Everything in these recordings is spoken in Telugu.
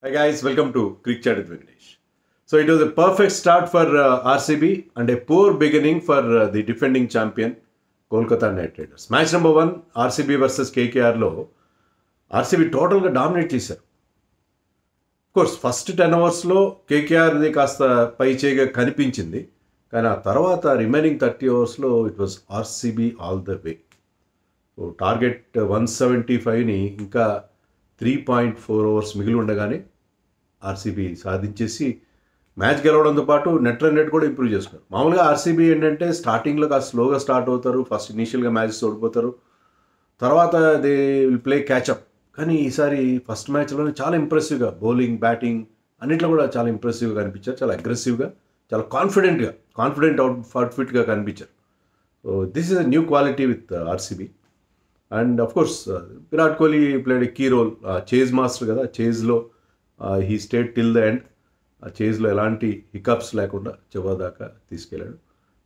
Hi guys, welcome to Cricket Chat with Vignesh. So it was a perfect start for RCB and a poor beginning for the defending champion Kolkata Knight Riders. Match number 1 RCB versus KKR లో RCB టోటల్గా డామినేట్ చేశారు. కోర్స్ ఫస్ట్ 10 ఓవర్స్లో కేకేఆర్ది కాస్త పై చేయగా కనిపించింది, కానీ ఆ తర్వాత రిమైనింగ్ 30 ఓవర్స్లో it was RCB all the way. So target 175ని ఇంకా 3.4 ఓవర్స్ మిగిలి ఉండగానే ఆర్సీబీ సాధించేసి మ్యాచ్ గెలవడంతో పాటు నెట్ రన్ రేట్ కూడా ఇంప్రూవ్ చేసుకున్నారు. మామూలుగా ఆర్సీబీ ఏంటంటే స్టార్టింగ్లో కాస్త స్లోగా స్టార్ట్ అవుతారు, ఫస్ట్ ఇనీషియల్గా మ్యాచెస్ ఓడిపోతారు, తర్వాత దే విల్ ప్లే క్యాచప్. కానీ ఈసారి ఫస్ట్ మ్యాచ్లోనే చాలా ఇంప్రెసివ్గా బౌలింగ్, బ్యాటింగ్ అన్నింటిలో కూడా చాలా ఇంప్రెసివ్గా కనిపించారు, చాలా అగ్రెసివ్గా, చాలా కాన్ఫిడెంట్ అవుట్ఫిట్గా కనిపించారు. So this is a new quality with RCB. And of course Virat Kohli played a key role. Chase master కదా, చేజ్లో he stayed till the end. ఆ చేజ్లో ఎలాంటి హికప్స్ లేకుండా చివరి దాకా తీసుకెళ్ళాడు.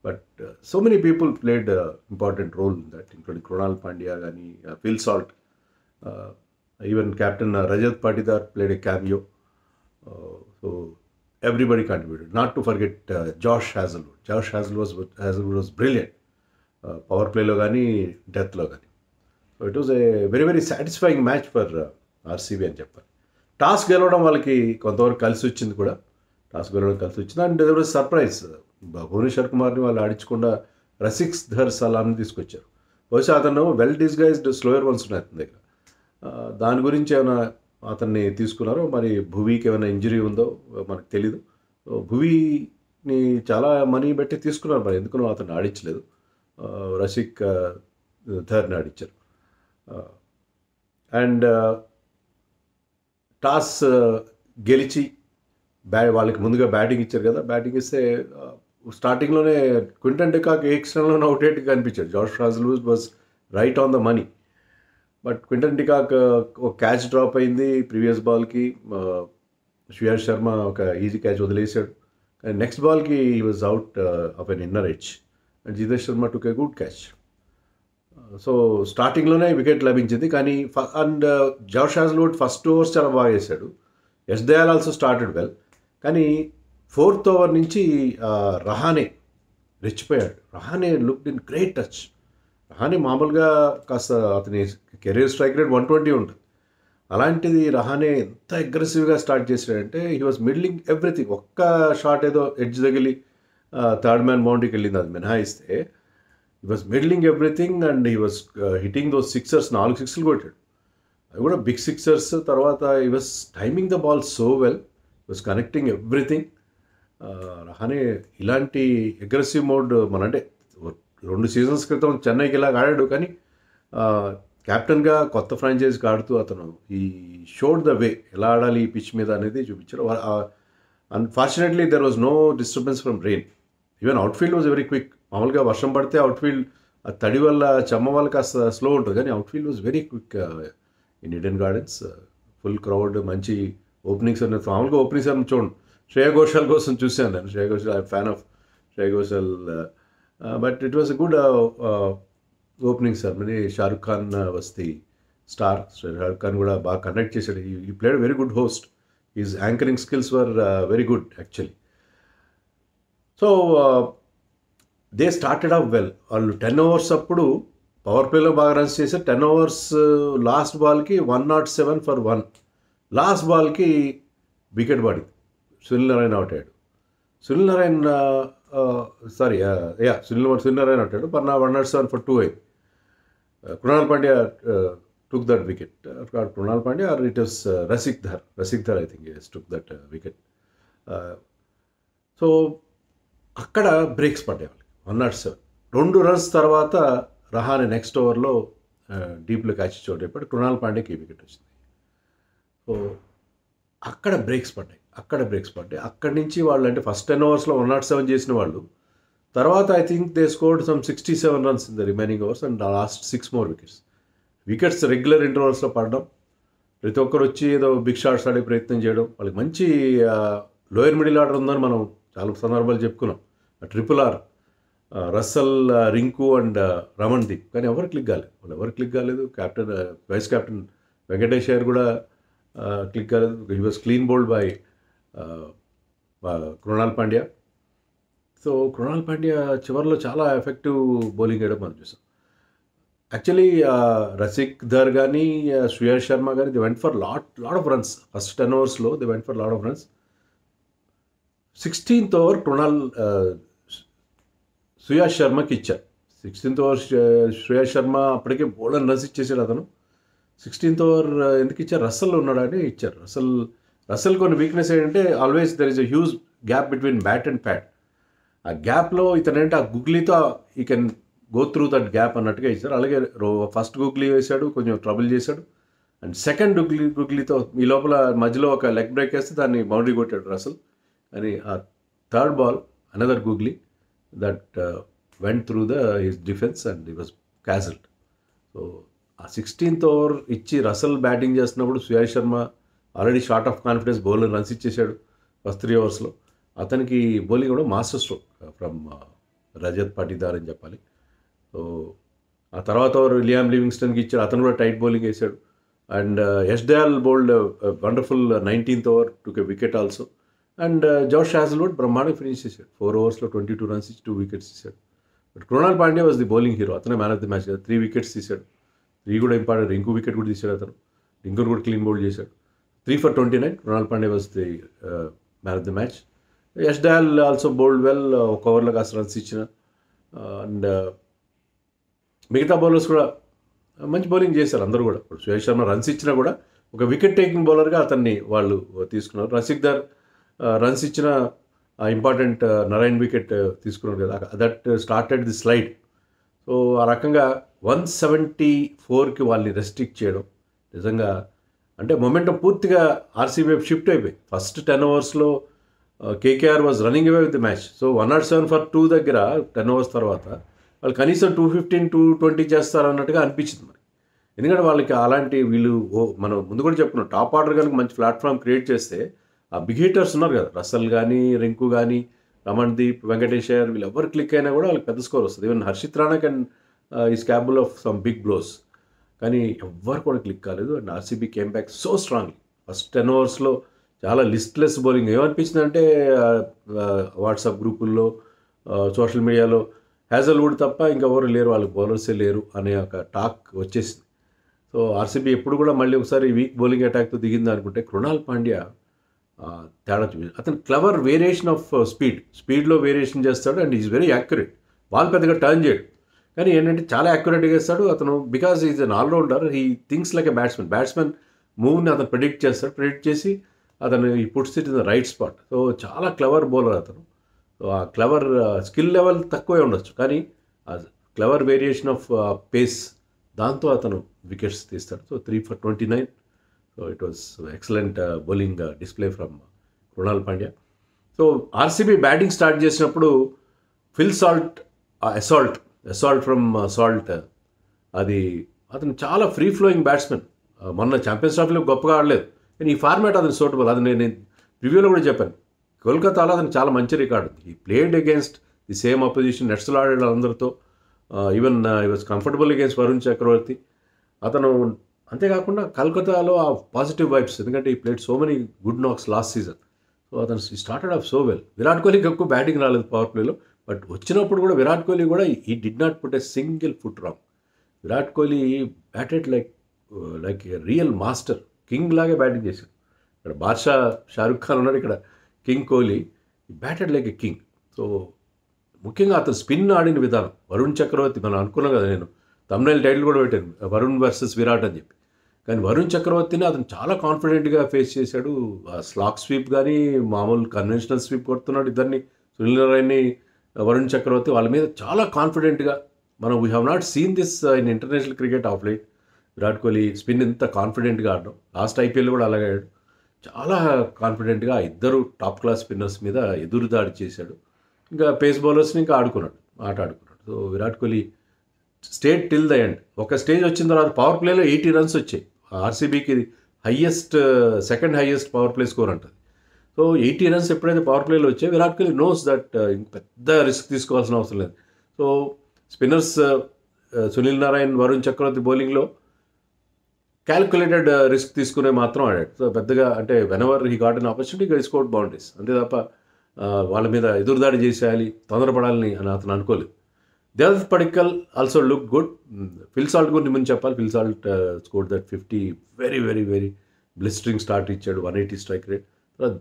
But so many people played important role in that, including Krunal Pandya కానీ, Phil Salt, even captain Rajat Patidar played a cameo. So everybody contributed. Not to forget Josh Hazlewood. Hazlewood was brilliant power ప్లేలో కానీ, డెత్లో కానీ. So it was a very very satisfying match for RCB అని చెప్పాలి. టాస్ గెలవడం వాళ్ళకి కొంతవరకు కలిసి వచ్చింది కూడా. And there was surprise. Bhuvneshwar కుమార్ని వాళ్ళు ఆడించకుండా రసిక్ ధర్ సలాంని తీసుకొచ్చారు. బహుశా అతను వెల్ డిస్గైజ్డ్ స్లోయర్ వన్స్ ఉన్నాయి అతని దగ్గర. దాని గురించి ఏమైనా అతన్ని తీసుకున్నారో, మరి భువీకి ఏమైనా ఇంజరీ ఉందో మనకు తెలీదు. భువీని చాలా మనీ పెట్టి తీసుకున్నారు, మరి ఎందుకునో అతను ఆడించలేదు. రసిక్ ధర్ని ఆడించారు. అండ్ టాస్ గెలిచి వాళ్ళకి ముందుగా బ్యాటింగ్ ఇచ్చారు కదా. బ్యాటింగ్ ఇస్తే స్టార్టింగ్లోనే క్వింటన్ డికాక్ ఎక్స్టర్నల్లోనే అవుట్ రేట్గా కనిపించాడు. Josh Hazlewood was right on the money. But Quinton de Kock ఒక క్యాచ్ డ్రాప్ అయింది ప్రీవియస్ బాల్కి. శ్రేయస్ శర్మ ఒక ఈజీ క్యాచ్ వదిలేశాడు. కానీ నెక్స్ట్ బాల్కి he was out of an inner edge and Jitesh Sharma took a good catch. So స్టార్టింగ్లోనే వికెట్ లభించింది. కానీ and Josh Hazlewood first overs చాలా బాగా వేశాడు. Yash Dayal also started well. కానీ 4th ఓవర్ నుంచి రహానే రెచ్చిపోయాడు. Rahane looked in great touch. Rahane మామూలుగా కాస్త అతని కెరీర్ స్ట్రైక్ రేట్ 120 ఉంటుంది. అలాంటిది రహానే ఎంత అగ్రెసివ్గా స్టార్ట్ చేశాడంటే హీ వాజ్ మిడ్లింగ్ ఎవ్రీథింగ్. ఒక్క షాట్ ఏదో ఎడ్జ్ తగిలి థర్డ్ మ్యాన్ బౌండరీకి వెళ్ళింది, అది మినహాయిస్తే he was middling everything and he was hitting those sixers. 4 సిక్స్లు కొట్టాడు, అవి కూడా బిగ్ సిక్సర్స్. తర్వాత he was timing the ball so well, was connecting everything. Rahane ఇలాంటి అగ్రెసివ్ మోడ్ అంటే 2 సీజన్స్ క్రితం చెన్నైకి ఇలా ఆడాడు, కానీ క్యాప్టెన్గా కొత్త ఫ్రాంచైజీకి ఆడుతూ అతను ఈ షోడ్ ద వే ఎలా ఆడాలి ఈ పిచ్ మీద అనేది చూపించాడు. Unfortunately there was no disturbance from rain. Even outfield was very quick. మామూలుగా వర్షం పడితే అవుట్ఫీల్డ్ ఆ తడి వల్ల చెమ్మ వల్ల కాస్త స్లో ఉంటుంది, కానీ outfield was very quick in Eden gardens. Full crowd, మంచి ఓపెనింగ్స్ అనే. మామూలుగా ఓపెనింగ్స్ అని చూడండి, శ్రేయా ఘోషాల్ కోసం చూశాను నేను. Shreya Ghoshal, I fan of Shreya Ghoshal. But it was a good opening ceremony. Shahrukh Khan was the star. Shahrukh Khan కూడా బాగా కండక్ట్ చేశాడు. ఈ played very good host. His anchoring skills were very good actually. So they started off well. వాళ్ళు 10 ఓవర్స్ అప్పుడు పవర్ ప్లేలో బాగా రన్స్ చేశారు. 10 ఓవర్స్ లాస్ట్ బాల్కి 107 ఫర్ 1. లాస్ట్ బాల్కి వికెట్ పడింది. సునీల్ నారాయణ అవుట్ అయ్యాడు. సునీల్ నారాయణ అవుట్ అయ్యాడు. 107 ఫర్ 2 అయింది. Krunal Pandya took that wicket. Krunal Pandya or it was Rasikh Dhar I think took that wicket. So అక్కడ బ్రేక్స్ పడ్డాయి వాళ్ళకి. 107 2 రన్స్ తర్వాత రహానే నెక్స్ట్ ఓవర్లో డీప్లో క్యాచ్ చోటేపాడు. కృణాల్ పాండ్యాకి వికెట్ వచ్చింది. సో అక్కడ బ్రేక్స్ పడ్డాయి. అక్కడి నుంచి వాళ్ళు, అంటే ఫస్ట్ 10 ఓవర్స్లో 107 చేసిన వాళ్ళు, తర్వాత I think they scored some 67 runs in the remaining overs and last 6 more wickets regular ఇంటర్వల్స్లో పడడం. ప్రతి ఒక్కరు వచ్చి ఏదో బిగ్ షాట్స్ ఆడే ప్రయత్నం చేయడం. వాళ్ళకి మంచి లోయర్ మిడిల్ ఆర్డర్ ఉందని మనం చాలా సందర్భాలు చెప్పుకున్నాం. Triple R, Russell, Rinku and Ramandeep. కానీ ఎవరు క్లిక్ కాలేదు. Captain, vice captain Venkatesh Iyer కూడా క్లిక్ కాలేదు. He was clean bowled by Krunal Pandya. So Krunal Pandya చివరిలో చాలా ఎఫెక్టివ్ బౌలింగ్ వేయడం మనం చూసాం. యాక్చువల్లీ రసిక్ ధర్ కానీ శ్రేయస్ శర్మ కానీ they went for lot of runs. First 10 ఓవర్స్లో they went for lot of runs. 16th over Shreyas శర్మకి ఇచ్చారు. 16th ఓవర్ శ్రేయస్ శర్మ అప్పటికే బౌలర్ రన్స్ ఇచ్చేసాడు. అతను 16th ఓవర్ ఎందుకు ఇచ్చారు, రసల్ ఉన్నాడని ఇచ్చారు. రసల్ కొన్ని వీక్నెస్ ఏంటంటే always there is a huge gap between bat and pad. ఆ గ్యాప్లో ఇతనంటే ఆ గుగ్లీతో he can go through that gap అన్నట్టుగా ఇచ్చారు. అలాగే ఫస్ట్ గుగ్లీ వేశాడు, కొంచెం ట్రబుల్ చేశాడు. అండ్ సెకండ్ గుగ్లీతో ఈ లోపల మధ్యలో ఒక లెగ్ బ్రేక్ వేస్తే దాన్ని బౌండరీ కొట్టాడు రసల్. అని ఆ third ball another googly that went through his defence and he was cancelled. So ఆ 16th ఓవర్ ఇచ్చి రసల్ బ్యాటింగ్ చేస్తున్నప్పుడు Shreyas Sharma already short of confidence bowler runs ఇచ్చేసాడు ఫస్ట్ 3 ఓవర్స్లో. అతనికి బౌలింగ్ కూడా master stroke from Rajat Patidar అని చెప్పాలి. సో ఆ తర్వాత ఓవర్ లియామ్ లివింగ్స్టన్కి ఇచ్చాడు, అతను కూడా టైట్ బౌలింగ్ వేశాడు. And Yash Dayal bowled wonderful 19th over took a wicket also. And జోష్ హ్యాజల్వుడ్ బ్రహ్మాండంగా ఫినిష్ చేశాడు. 4 ఓవర్స్లో 22 రన్స్ ఇచ్చి 2 వికెట్స్ తీశాడు. But Krunal Pandya was the bowling hero. అతనే మ్యాన్ ఆఫ్ ది మ్యాచ్ కదా. 3 వికెట్స్ తీశాడు. 3 కూడా ఇంపార్టెంట్. ఇంకో వికెట్ కూడా తీశాడు అతను. ఇంకోటి కూడా క్లీన్ బౌల్డ్ చేశాడు. 3 for 29. Krunal Pandya was the man of the match. Yash Dayal also bowled well. ఒక ఓవర్లో కాస్త రన్స్ ఇచ్చిన. అండ్ మిగతా బౌలర్స్ కూడా మంచి బౌలింగ్ చేశారు అందరూ కూడా. ఇప్పుడు శ్రేయస్ శర్మ రన్స్ ఇచ్చినా కూడా ఒక వికెట్ టేకింగ్ బౌలర్గా అతన్ని వాళ్ళు తీసుకున్నారు. రసిక్ దర్ రన్స్ ఇచ్చిన ఇంపార్టెంట్ నరైన్ వికెట్ తీసుకున్నారు కదా, that started the slide. So ఆ రకంగా 174కి వాళ్ళని రెస్ట్రిక్ట్ చేయడం నిజంగా అంటే మొమెంటం పూర్తిగా ఆర్సీబీ వైపు షిఫ్ట్ అయిపోయి. ఫస్ట్ 10 ఓవర్స్లో KKR was running away with the match. So 107 for 2 దగ్గర 10 ఓవర్స్ తర్వాత వాళ్ళు కనీసం 215, 220 చేస్తారన్నట్టుగా అనిపించింది మరి. ఎందుకంటే వాళ్ళకి అలాంటి వీళ్ళు మనం ముందు కూడా చెప్పుకున్నాం, టాప్ ఆర్డర్ కనుక మంచి ప్లాట్ఫామ్ క్రియేట్ చేస్తే ఆ బిగ్ హిట్టర్స్ ఉన్నారు కదా, రసల్ కానీ రింకు కానీ రమణ్దీప్ వెంకటేశ్వర్ వీళ్ళు ఎవరు క్లిక్ అయినా కూడా వాళ్ళకి పెద్ద స్కోర్ వస్తుంది. Even Harshit Rana can is capable of some big blows. కానీ ఎవ్వరు కూడా క్లిక్ కాలేదు. And RCB came back so strongly. First 10 ఓవర్స్లో చాలా లిస్ట్లెస్ బౌలింగ్. ఏమనిపించింది అంటే వాట్సాప్ గ్రూపుల్లో సోషల్ మీడియాలో హ్యాజల్వుడ్ తప్ప ఇంకెవరు లేరు, వాళ్ళకి బౌలర్సే లేరు అనే ఒక టాక్ వచ్చేసింది. సో ఆర్సీబీ ఎప్పుడు కూడా మళ్ళీ ఒకసారి వీక్ బౌలింగ్ అటాక్తో దిగింది అనుకుంటే కృణాల్ పాండ్యా తేడా చూపించాడు. అతను క్లవర్ వేరియేషన్ ఆఫ్ స్పీడ్లో వేరియేషన్ చేస్తాడు. And is very accurate. Ball పెద్దగా టర్న్ చేయడు, కానీ ఏంటంటే చాలా యాక్యురేట్గా వేస్తాడు అతను. Because is an allrounder, he thinks like a batsmen మూవ్ని అతను ప్రెడిక్ట్ చేస్తాడు. ప్రెడిక్ట్ చేసి అతను ఈ puts it in the right spot. So చాలా క్లవర్ బౌలర్ అతను. సో ఆ క్లవర్ స్కిల్ లెవెల్ తక్కువే ఉండొచ్చు, కానీ ఆ క్లవర్ వేరియేషన్ ఆఫ్ పేస్ దాంతో అతను వికెట్స్ తీస్తాడు. So 3 for 29. So it was excellent bowling display from Krunal Pandya. So RCB batting start చేసినప్పుడు ఫిల్ అసాల్ట్ ఫ్రమ్ సాల్ట్ అది అతను చాలా ఫ్రీ ఫ్లోయింగ్ బ్యాట్స్మెన్. మొన్న ఛాంపియన్స్ ట్రోఫీలో గొప్పగా ఆడలేదు, కానీ ఈ ఫార్మాట్ అతను సూటబుల్. అది నేను రివ్యూలో కూడా చెప్పాను. కోల్కతాలో అతను చాలా మంచి రికార్డు. ఈ played against the same opposition, నెట్స్లో ఆడాడు అందరితో. Even I was comfortable against Varun చక్రవర్తి. అతను అంతేకాకుండా కల్కతాలో ఆ పాజిటివ్ వైబ్స్, ఎందుకంటే ఈ played so many good నాక్స్ last season. So అతను started off so well. Virat కోహ్లీకి ఎక్కువ బ్యాటింగ్ రాలేదు పవర్ ప్లేలో, బట్ వచ్చినప్పుడు కూడా విరాట్ కోహ్లీ కూడా ఈ did not put a single foot wrong. Virat Kohli batted like A real master, king లాగే బ్యాటింగ్ చేశాడు. ఇక్కడ బాద్షా షారుఖ్ ఖాన్ ఉన్నాడు, ఇక్కడ king Kohli batted like a king. So ముఖ్యంగా అతను స్పిన్ ఆడిన విధానం, వరుణ్ చక్రవర్తి మనం అనుకున్నాం కదా, నేను తమ్నైల్ టైటిల్ కూడా పెట్టాను వరుణ్ వర్సెస్ విరాట్ అని చెప్పి. కానీ వరుణ్ చక్రవర్తిని అతను చాలా కాన్ఫిడెంట్గా ఫేస్ చేశాడు. స్లాక్ స్వీప్ కానీ మామూలు కన్వెన్షనల్ స్వీప్ కొడుతున్నాడు ఇద్దరిని, సునీల్ నారాయణని వరుణ్ చక్రవర్తి వాళ్ళ మీద చాలా కాన్ఫిడెంట్గా. మనం we have not seen this in international cricket of light. Virat Kohli spin ఎంత కాన్ఫిడెంట్గా ఆడడం, లాస్ట్ ఐపీఎల్ కూడా అలాగే ఆడాడు. చాలా కాన్ఫిడెంట్గా ఇద్దరు టాప్ క్లాస్ స్పిన్నర్స్ మీద ఎదురుదాడి చేశాడు. ఇంకా పేస్ బౌలర్స్ని ఇంకా ఆట ఆడుకున్నాడు. So Virat Kohli state till the end. ఒక స్టేజ్ వచ్చిన తర్వాత పవర్ ప్లేలో 80 runs వచ్చాయి. ఆర్సీబీకి highest, second highest power play score అంటుంది. సో 80 runs ఎప్పుడైతే పవర్ ప్లేలో వచ్చాయి, విరాట్ కోహ్లీ నోస్ దట్ పెద్ద రిస్క్ తీసుకోవాల్సిన అవసరం లేదు. సో స్పిన్నర్స్ సునీల్ నారాయణ్, వరుణ్ చక్రవర్తి బౌలింగ్లో క్యాల్కులేటెడ్ రిస్క్ తీసుకునే మాత్రం ఆడాడు. సో పెద్దగా అంటే whenever he got an opportunity he scored boundaries. అంతే తప్ప వాళ్ళ మీద ఎదురుదాడి చేసేయాలి, తొందరపడాలని అని అతను అనుకోలేదు. Devdutt Padikkal also look good. Phil Salt గురించి ముందు చెప్పాలి. Phil Salt scored that 50 very very very blistering start ఇచ్చాడు, 180 strike rate.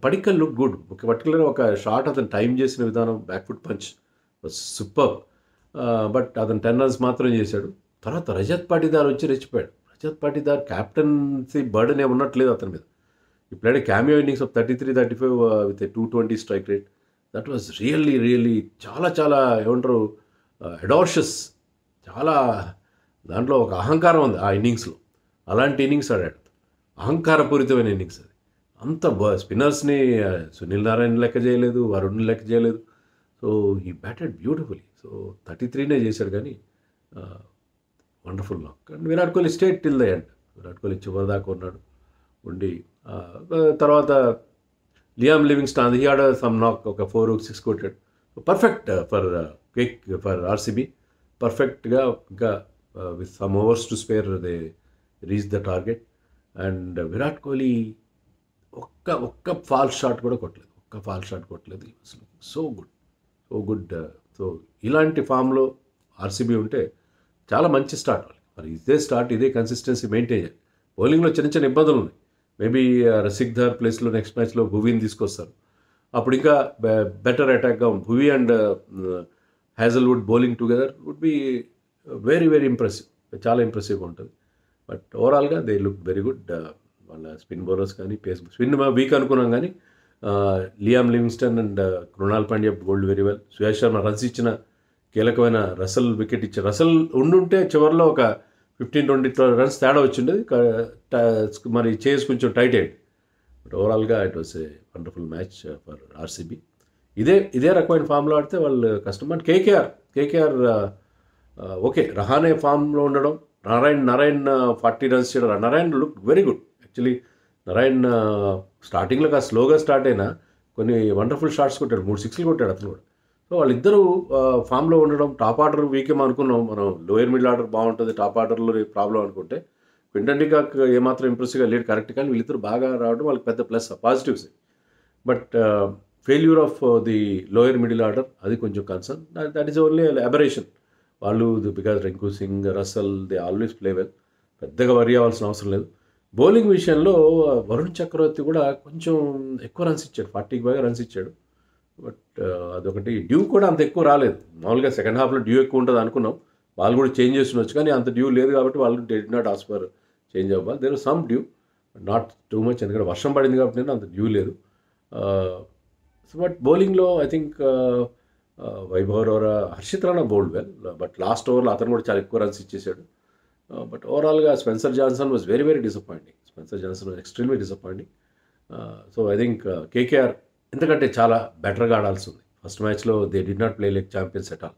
Padikkal look good. Particular ఒక షాట్ అతను టైం చేసిన విధానం, back foot punch super. But అతను 10 రన్స్ మాత్రం చేశాడు. తర్వాత రజత్ పాటీదార్ వచ్చి రెచ్చిపోయాడు. రజత్ పాటీదార్ క్యాప్టెన్సీ బర్డెన్ ఏమి ఉన్నట్లేదు అతని మీద. ఈ played cameo innings of 33-35 with 220 strike rate. That was really చాలా చాలా ఏమంటారు అడాషియస్. చాలా దాంట్లో ఒక అహంకారం ఉంది ఆ ఇన్నింగ్స్లో. అలాంటి ఇన్నింగ్స్ ఆడాడు. అహంకారపూరితమైన ఇన్నింగ్స్ అది. అంత స్పిన్నర్స్ని సునీల్ నారాయణ లెక్క చేయలేదు, వరుణ్ లెక్క చేయలేదు. సో ఈ బ్యాటెడ్ బ్యూటిఫుల్లీ. సో 33 చేశాడు కానీ వండర్ఫుల్ నాక్. And Virat Kohli state till the end. Virat Kohli చివరిదాకా ఉన్నాడు ఉండి. తర్వాత లియామ్ లివింగ్స్టన్ హీ ఆడ సమ్ నాక్, ఒక 4-6 కొట్టాడు. Perfect for RCB. పర్ఫెక్ట్గా ఇంకా with some overs to spare they reach the target. And Virat Kohli ఒక్క ఫాల్ షాట్ కూడా కొట్టలేదు. So good. సో ఇలాంటి ఫామ్లో ఆర్సీబీ ఉంటే చాలా మంచి స్టార్ట్. మరి ఇదే కన్సిస్టెన్సీ మెయింటైన్ చేయాలి. బౌలింగ్లో చిన్న ఇబ్బందులు ఉన్నాయి. మేబీ రసిక్ధర్ ప్లేస్లో నెక్స్ట్ మ్యాచ్లో భువీని తీసుకొస్తారు. అప్పుడు ఇంకా బెటర్ అటాక్గా ఉంది. Bhuvi and Hazlewood bowling together would be very impressive. చాలా ఇంప్రెసివ్గా ఉంటుంది. బట్ ఓవరాల్గా దే లుక్ వెరీ గుడ్. వాళ్ళ స్పిన్ బౌలర్స్ కానీ స్పిన్ వీక్ అనుకున్నాం కానీ Liam Livingstone and Krunal Pandya bowled very well. Suyash Sharma runs ఇచ్చిన కీలకమైన రసల్ వికెట్ ఇచ్చారు. రసల్ ఉండుంటే చివరిలో ఒక 15-20 రన్స్ తేడా వచ్చిండేది. మరి చేసి కొంచెం టైట్ అయ్యింది. బట్ ఓవరాల్గా it was a wonderful match for RCB. ఇదే రకమైన ఫామ్లో ఆడితే వాళ్ళు కష్టం. అండ్ కేకేఆర్ ఓకే, రహానే ఫామ్లో ఉండడం, నారాయణ్ 40 రన్స్ చేయడం. Narayan look very good actually. Narayan స్టార్టింగ్లో కాస్త స్లోగా స్టార్ట్ అయినా కొన్ని వండర్ఫుల్ షాట్స్ కొట్టాడు. 3 సిక్స్లు కొట్టాడు అతను కూడా. సో వాళ్ళిద్దరూ ఫామ్లో ఉండడం. టాప్ ఆర్డర్ వీకేమో అనుకున్నాం మనం, లోయర్ మిడిల్ ఆర్డర్ బాగుంటుంది, టాప్ ఆర్డర్లో ప్రాబ్లం అనుకుంటే క్వింటన్ డికాక్ ఏమాత్రం ఇంప్రెసివ్గా లేడు కరెక్ట్. కానీ వీళ్ళిద్దరు బాగా రావడం వాళ్ళకి పెద్ద plus, positives. But failure of the lower middle order అది కొంచెం concern. That is only aberration. వాళ్ళు because Rinku Singh, Russell they always play well. పెద్దగా వరి అవ్వాల్సిన అవసరం లేదు. బౌలింగ్ విషయంలో వరుణ్ చక్రవర్తి కూడా కొంచెం ఎక్కువ రన్స్ ఇచ్చాడు, 40కి పైగా రన్స్ ఇచ్చాడు. బట్ అదొకటి. డ్యూ కూడా అంత ఎక్కువ రాలేదు. మామూలుగా సెకండ్ హాఫ్లో డ్యూ ఎక్కువ ఉంటుంది అనుకున్నాం. వాళ్ళు కూడా చేంజ్ చేస్తుండొచ్చు కానీ అంత డ్యూ లేదు కాబట్టి వాళ్ళు did not ask for change అవ్వాలి. There some due, not too much. ఎందుకంటే వర్షం పడింది కాబట్టి అంత డ్యూ లేదు. బట్ బౌలింగ్లో I think Vaibhav Rana, Harshit Rana bowled well. But last ఓవర్లో అతను కూడా చాలా ఎక్కువ రన్స్ ఇచ్చేసాడు. బట్ ఓవరాల్గా Spencer Johnson was very disappointing. Extremely disappointing. So I think KKR ఎందుకంటే చాలా బెటర్గా ఆడాల్సి ఉంది. ఫస్ట్ మ్యాచ్లో they did not play like champions at all.